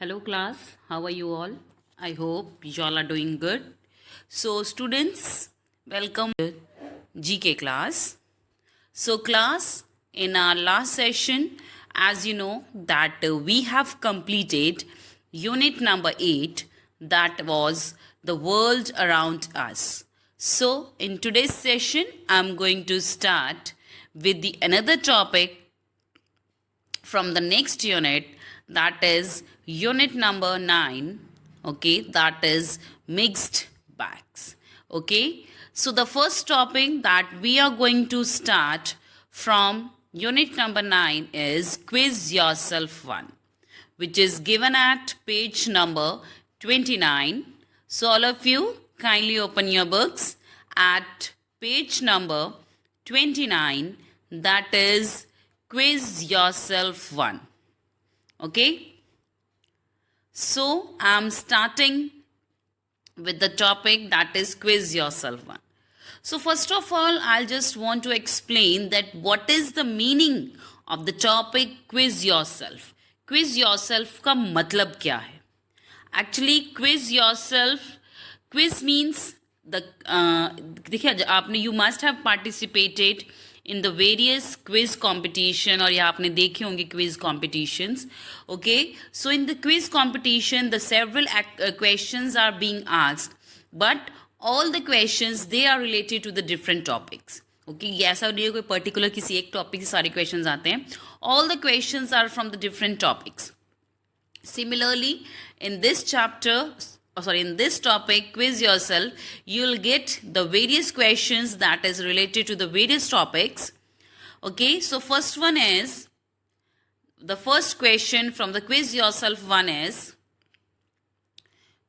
Hello class, how are you all? I hope you all are doing good. So students, welcome to GK class. So class, in our last session, as you know that we have completed unit number 8, that was the world around us. So in today's session, I'm going to start with the another topic from the next unit, that is unit number 9. Okay, that is mixed bags. Okay, so the first topic that we are going to start from unit number 9 is quiz yourself 1, which is given at page number 29. So all of you kindly open your books at page number 29, that is quiz yourself 1. Okay, so I'm starting with the topic that is quiz yourself 1. So first of all, I'll just want to explain that what is the meaning of the topic quiz yourself. Quiz yourself का मतलब क्या है? Actually, quiz yourself, quiz means the देखिए आपने you must have participated in the various quiz competition, और या आपने देखे होंगे quiz competitions. Okay, so in the quiz competition the several questions are being asked, but all the questions they are related to the different topics. Okay ये ऐसा नहीं है कोई पर्टिकुलर किसी एक टॉपिक से सारे क्वेश्चंस आते हैं. All the questions are from the different topics. Similarly, in this chapter, in this topic, quiz yourself, you'll get the various questions that is related to the various topics. Okay, so the first question from the quiz yourself 1 is,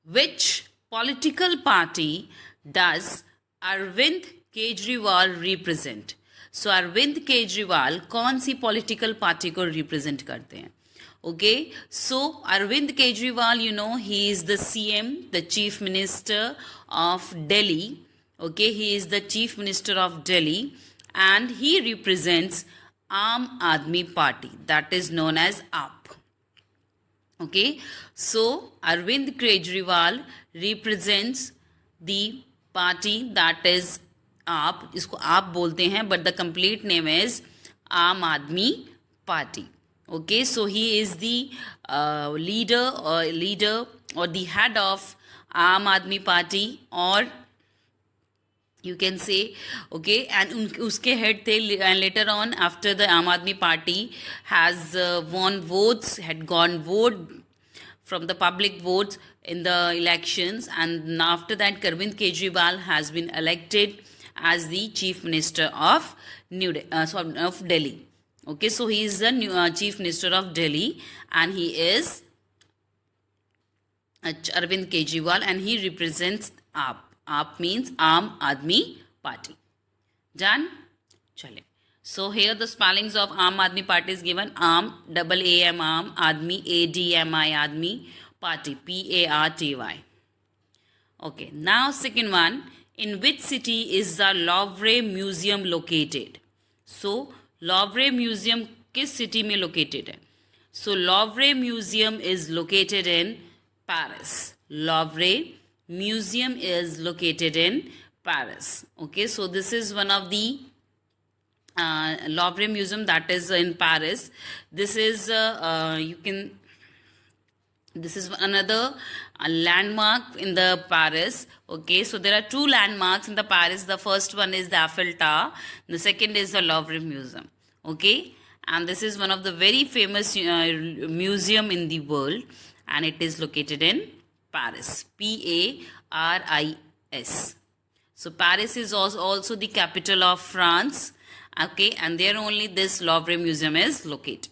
which political party does Arvind Kejriwal represent? So Arvind Kejriwal कौन सी political party को represent करते हैं? Okay, so Arvind Kejriwal, you know, he is the CM, the Chief Minister of Delhi. Okay, he is the Chief Minister of Delhi and he represents Aam Aadmi Party, that is known as AAP. Okay, so Arvind Kejriwal represents the party that is AAP, इसको आप बोलते हैं, but the complete name is Aam Aadmi Party. Okay, so he is the leader or the head of Aam Aadmi Party, or you can say, okay, and uske head the, and later on after the Aam Aadmi Party has won votes, had gone vote from the public votes in the elections, and after that Arvind Kejriwal has been elected as the Chief Minister of Delhi. Okay, so he is the new Chief Minister of Delhi and he is Arvind Kejriwal and he represents AAP. AAP means Aam Aadmi Party. Done? Chale. So here the spellings of Aam Aadmi Party is given. Aam, A-A-M, Aam, Aadmi, A-D-M-I, Aadmi, Party, P-A-R-T-Y. Okay, now second one. In which city is the Louvre Museum located? So, Louvre Museum किस city में located है? So, Louvre Museum is located in Paris. Louvre Museum is located in Paris. Okay, so this is one of the Louvre Museum that is in Paris. This is this is another landmark in the Paris. Okay, so there are two landmarks in the Paris. The first one is the Eiffel Tower. The second is the Louvre Museum. Okay, and this is one of the very famous museum in the world, and it is located in Paris. P-A-R-I-S. So Paris is also the capital of France. Okay, and there only this Louvre Museum is located.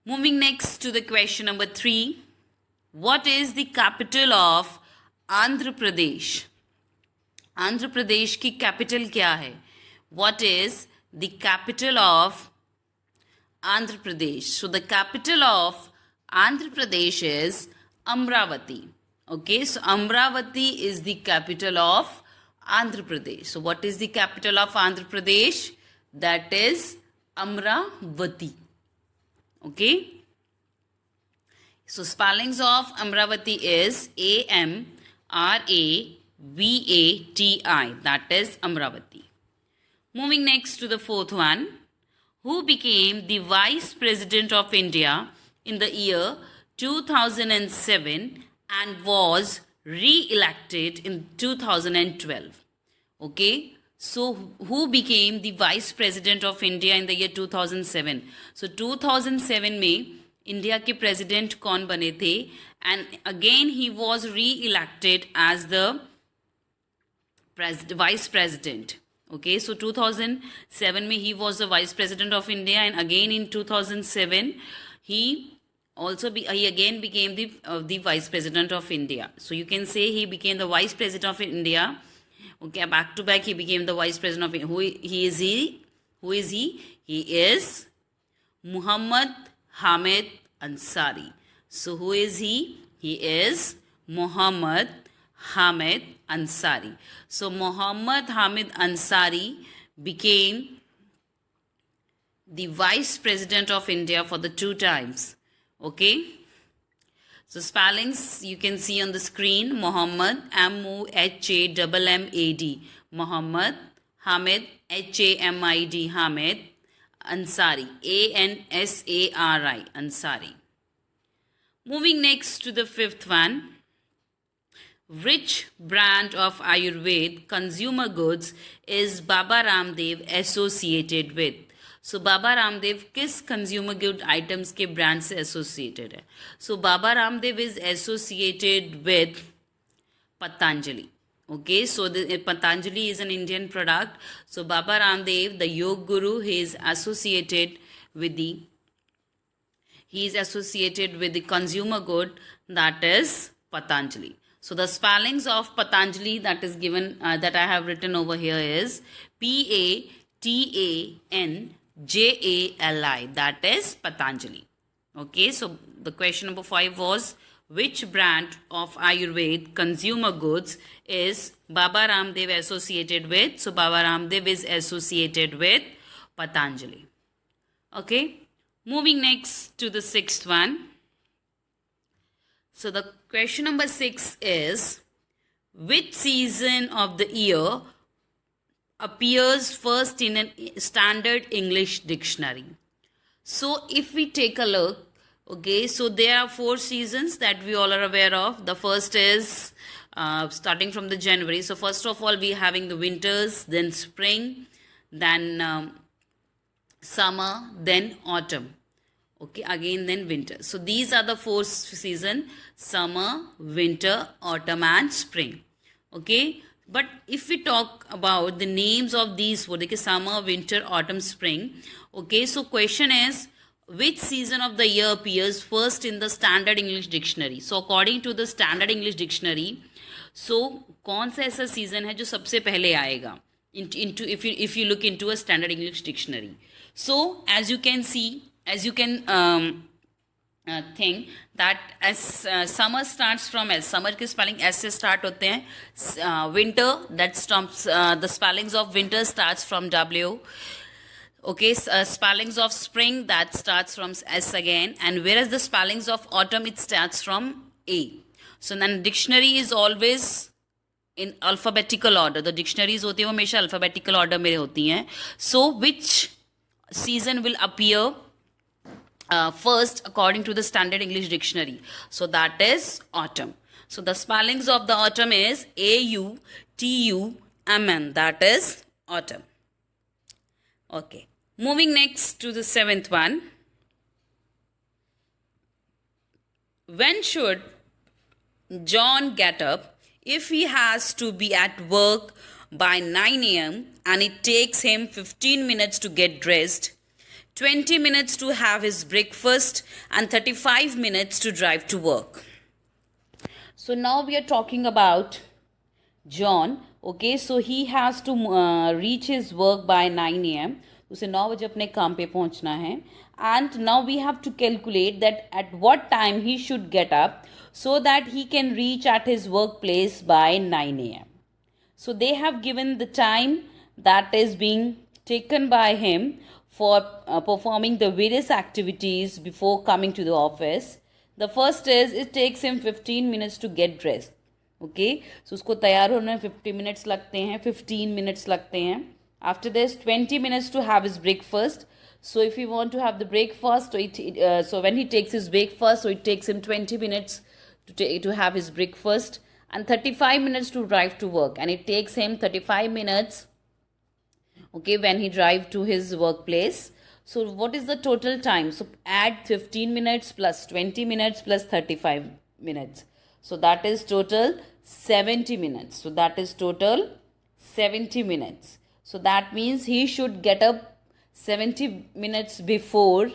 Moving next to the question number 3. What is the capital of Andhra Pradesh? Andhra Pradesh की capital क्या है? What is the capital of Andhra Pradesh? So the capital of Andhra Pradesh is Amravati. Okay, so Amravati is the capital of Andhra Pradesh. So what is the capital of Andhra Pradesh? That is Amravati. Okay. So spellings of Amravati is Amravati. That is Amravati. Moving next to the fourth one. Who became the Vice President of India in the year 2007 and was re-elected in 2012? Okay. So who became the Vice President of India in the year 2007? So 2007 में India के president कौन बने थे and again he was reelected as the vice president. Okay, so 2007 में he was the vice president of India and again in 2007 he again became the vice president of India. So you can say he became the vice president of India. Okay, back to back he became the vice president of India. Who is he? He is Muhammad Hamid Ansari. So who is he? He is Muhammad Hamid Ansari. So Muhammad Hamid Ansari became the Vice President of India for the 2 times. Okay. So spellings you can see on the screen. Muhammad, Muhammad, Muhammad Hamid, Hamid, Hamid Ansari, Ansari, Ansari. Moving next to the fifth one. Which brand of Ayurveda consumer goods is Baba Ramdev associated with? So Baba Ramdev किस consumer good items के brand से associated है? So Baba Ramdev is associated with Patanjali. Okay, so Patanjali is an Indian product. So Baba Ramdev, the Yoga Guru, he is associated with the consumer good that is Patanjali. So the spellings of Patanjali that is given that I have written over here is Patanjali. That is Patanjali. Okay, so the question number 5 was, which brand of Ayurveda consumer goods is Baba Ramdev associated with? So Baba Ramdev is associated with Patanjali. Okay, moving next to the sixth one. So the question number 6 is, which season of the year appears first in a standard English dictionary? So if we take a look, okay, so there are 4 seasons that we all are aware of. The first is starting from the January. So first of all, we are having the winters, then spring, then summer, then autumn. Okay, again then winter. So these are the 4 seasons: summer, winter, autumn and spring. Okay, but if we talk about the names of these 4, like summer, winter, autumn, spring. Okay, so question is, which season of the year appears first in the standard English dictionary? So according to the standard English dictionary, so कौन सा ऐसा season है जो सबसे पहले आएगा if you look into a standard English dictionary? So as you can see, as you can think that as summer starts from S. Summer के spelling S से start होते हैं. Winter, that stops, the spellings of winter starts from W. Okay, spellings of spring, that starts from S again, and whereas the spellings of autumn, it starts from A. So then dictionary is always in alphabetical order. The dictionaries होती है वो हमेशा alphabetical order में होती हैं. So which season will appear first according to the standard English dictionary? So that is autumn. So the spellings of the autumn is AUTUMN. That is autumn. Okay. Moving next to the 7th one. When should John get up if he has to be at work by 9 a.m. and it takes him 15 minutes to get dressed, 20 minutes to have his breakfast and 35 minutes to drive to work? So now we are talking about John. Okay, so he has to reach his work by 9 a.m. उसे 9 बजे अपने काम पे पहुंचना है. And now we have to calculate that at what time he should get up so that he can reach at his workplace by 9 a.m. So they have given the time that is being taken by him for performing the various activities before coming to the office. The first is it takes him 15 minutes to get dressed. Okay, so उसको तैयार होने में 50 minutes लगते हैं, 15 minutes लगते हैं. After this 20 minutes to have his breakfast. So if you want to have the breakfast, so when he takes his breakfast, so it takes him 20 minutes to have his breakfast, and 35 minutes to drive to work, and it takes him 35 minutes, okay, when he drive to his workplace. So what is the total time? So add 15 minutes plus 20 minutes plus 35 minutes. So that is total 70 minutes. So that is total 70 minutes. So that means he should get up 70 minutes before.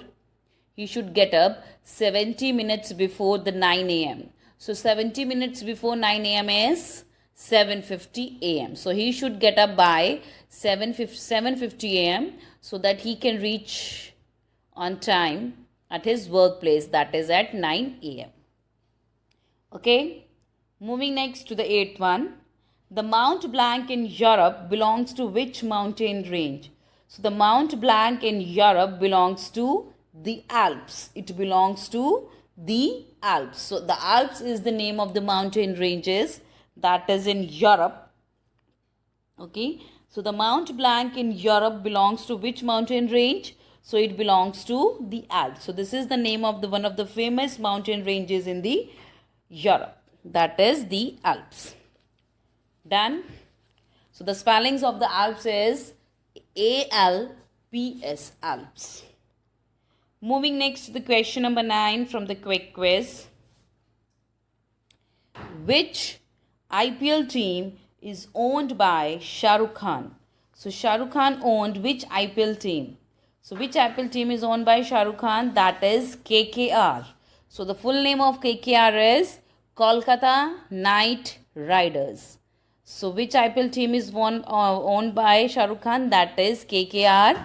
He should get up 70 minutes before the 9 a.m. So 70 minutes before 9 a.m. is 7:50 a.m. So he should get up by 7:50 a.m. so that he can reach on time at his workplace, that is at 9 a.m. Okay, moving next to the eighth one. The Mount Blanc in Europe belongs to which mountain range? So the Mount Blanc in Europe belongs to the Alps. It belongs to the Alps. So the Alps is the name of the mountain ranges that is in Europe. Okay, so the Mount Blanc in Europe belongs to which mountain range? So it belongs to the Alps. So this is the name of the one of the famous mountain ranges in the Europe, that is the Alps. Done. So the spellings of the Alps is ALPS, Alps. Moving next to the question number 9 from the quick quiz. Which IPL team is owned by Shah Rukh Khan? So Shah Rukh Khan owned which IPL team? So which IPL team is owned by Shah Rukh Khan? That is KKR. So the full name of KKR is Kolkata Knight Riders. So which IPL team is owned by Shah Rukh Khan? That is KKR,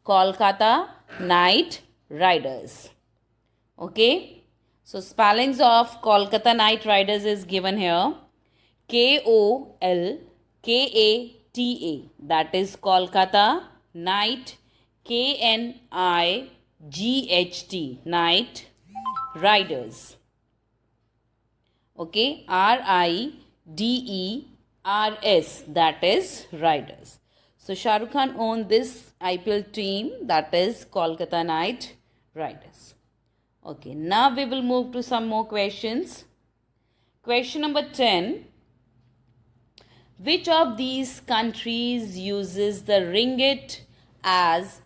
Kolkata Knight Riders. Okay. So spellings of Kolkata Knight Riders is given here. KOLKATA. That is Kolkata Knight. KNIGHT. Knight Riders. Okay. RIDERS. That is Riders. So Shah Rukh Khan owned this IPL team, that is Kolkata Knight Riders. Okay, now we will move to some more questions. Question number 10. Which of these countries uses the ringgit as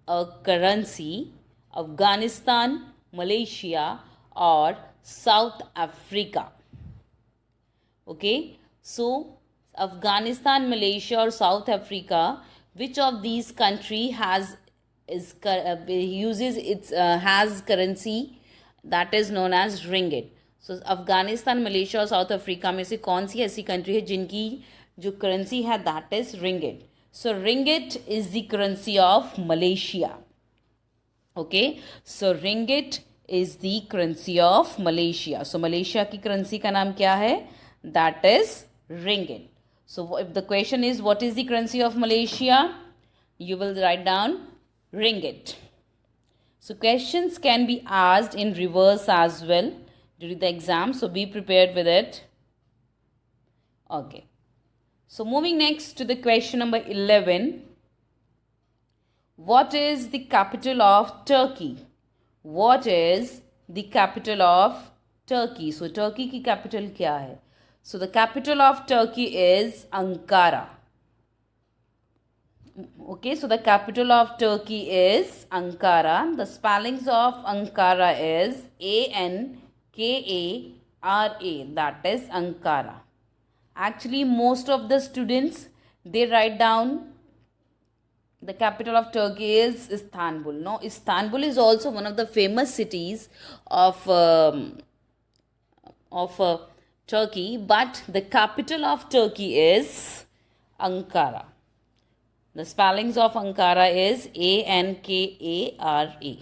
a currency? Afghanistan, Malaysia, or South Africa? Okay, so Afghanistan, Malaysia, or South Africa, which of these country has currency that is known as ringgit? So Afghanistan, Malaysia और south Africa में से कौन सी ऐसी country है जिनकी जो currency है that is ringgit? So ringgit is the currency of Malaysia. Okay, so ringgit is the currency of Malaysia. So Malaysia की करेंसी का नाम क्या है? That is ringgit. So if the question is what is the currency of Malaysia, you will write down ringgit. So questions can be asked in reverse as well during the exam, so be prepared with it. Okay, so moving next to the question number 11. What is the capital of Turkey? What is the capital of Turkey? So Turkey की capital क्या है? So the capital of Turkey is Ankara. Okay, so the capital of Turkey is Ankara. The spellings of Ankara is ANKARA. That is Ankara. Actually, most of the students, they write down the capital of Turkey is Istanbul. No, Istanbul is also one of the famous cities of Turkey, but the capital of Turkey is Ankara. The spellings of Ankara is ANKARA.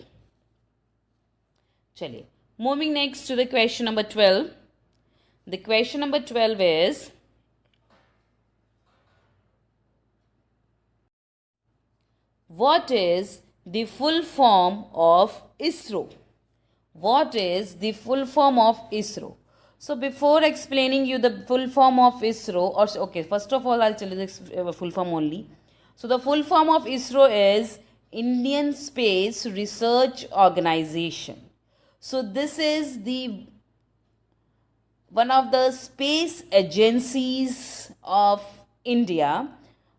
Chaliye, moving next to the question number 12. The question number 12 is, what is the full form of ISRO? what is the full form of ISRO? So before explaining you the full form of ISRO, or okay, first of all I'll tell you the full form only. So the full form of ISRO is Indian Space Research Organization. So this is the one of the space agencies of India.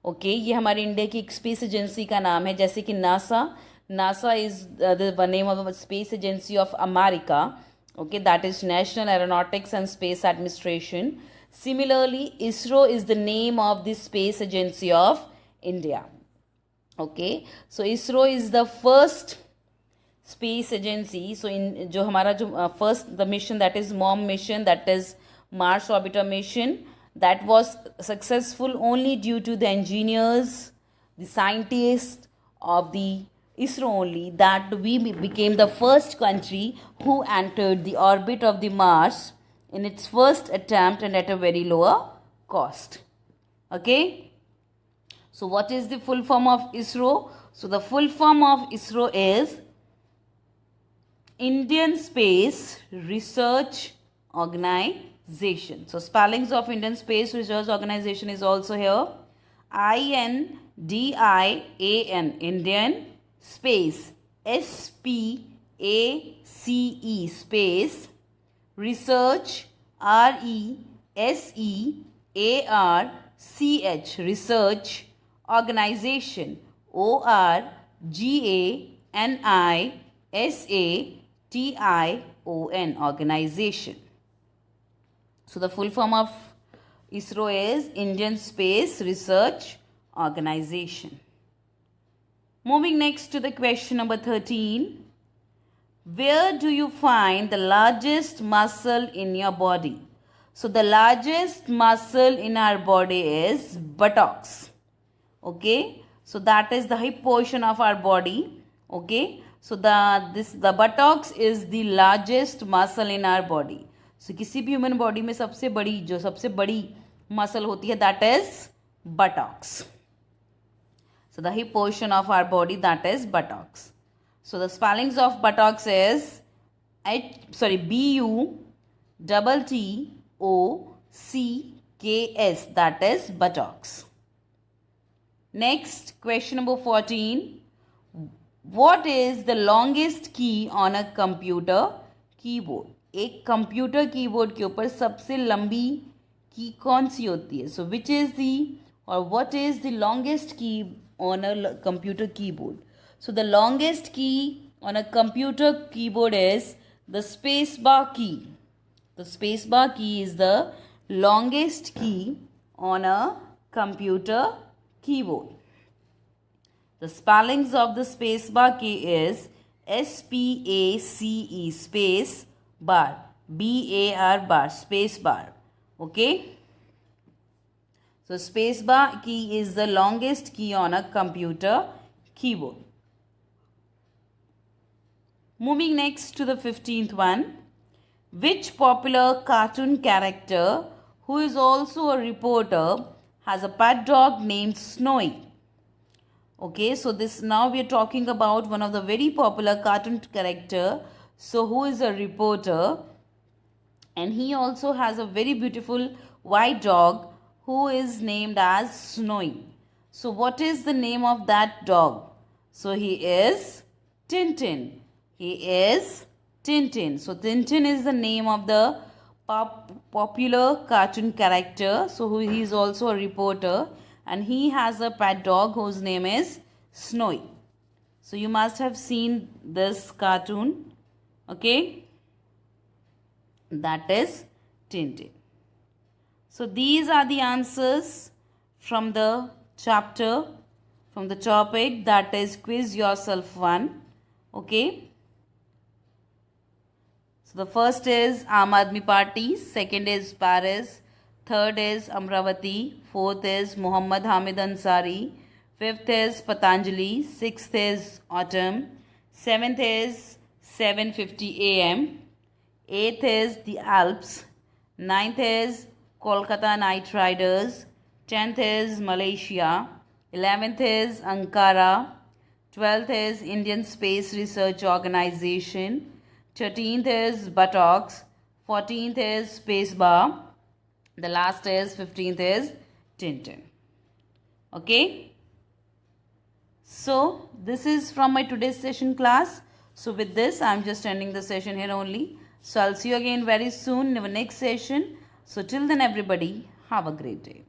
Okay ये हमारे India की एक space agency का नाम है, जैसे कि NASA is the name of space agency of America. Okay that is national aeronautics and space administration. Similarly ISRO is the name of the space agency of India. Okay so ISRO is the first space agency. So in जो हमारा जो first the mission, that is MOM mission, that is Mars orbiter mission, that was successful only due to the engineers, the scientists of the ISRO only, that we became the first country who entered the orbit of the Mars in its first attempt and at a very lower cost. Okay, so what is the full form of ISRO? So the full form of ISRO is Indian Space Research Organization. So spellings of Indian Space Research Organization is also here. INDIAN, Indian Space, SPACE, Space Research, RESEARCH, Research Organization, ORGANISATION, organization. So the full form of ISRO is Indian Space Research Organization. Moving next to the question number 13. Where do you find the largest muscle in your body? So the largest muscle in our body is buttocks. Okay, so that is the hip portion of our body. Okay, so the buttocks is the largest muscle in our body. So किसी भी human body में सबसे बड़ी muscle होती है, that is buttocks. So the hip portion of our body, that is buttocks. So the spellings of buttocks is BUTTOCKS, that is buttocks. Next, question number 14. What is the longest key on a computer keyboard? एक computer keyboard के ऊपर सबसे लंबी की कौन सी होती है? सो which is the और what is the longest key on a computer keyboard? So the longest key on a computer keyboard is the space bar की. द स्पेस बार की is the longest key on a computer keyboard. The spellings of the space bar key is SPACE, space bar, BAR bar, space bar. Okay, so space bar key is the longest key on a computer keyboard. Moving next to the 15th one. Which popular cartoon character who is also a reporter has a pet dog named Snowy? Okay, so this now we are talking about one of the very popular cartoon character. So who is a reporter and he also has a very beautiful white dog who is named as Snowy. So what is the name of that dog? So he is Tintin. He is Tintin. So Tintin is the name of the popular cartoon character. So he is also a reporter and he has a pet dog whose name is Snowy. So you must have seen this cartoon. Okay, that is Tintin. So these are the answers from the chapter, from the topic, that is Quiz Yourself 1. Okay, so the first is Aam Aadmi Party, second is Paris, third is Amravati, fourth is Muhammad Hamid Ansari, fifth is Patanjali, sixth is Autumn, seventh is 7:50 AM, eighth is the Alps, ninth is Kolkata Knight Riders, 10th is Malaysia, 11th is Ankara, 12th is Indian Space Research Organization, 13th is buttocks, 14th is space bar, the last is 15th is Tintin. Okay. So this is from my today's session class. So with this I am just ending the session here only. So I'll see you again very soon in our next session. So till then everybody have a great day.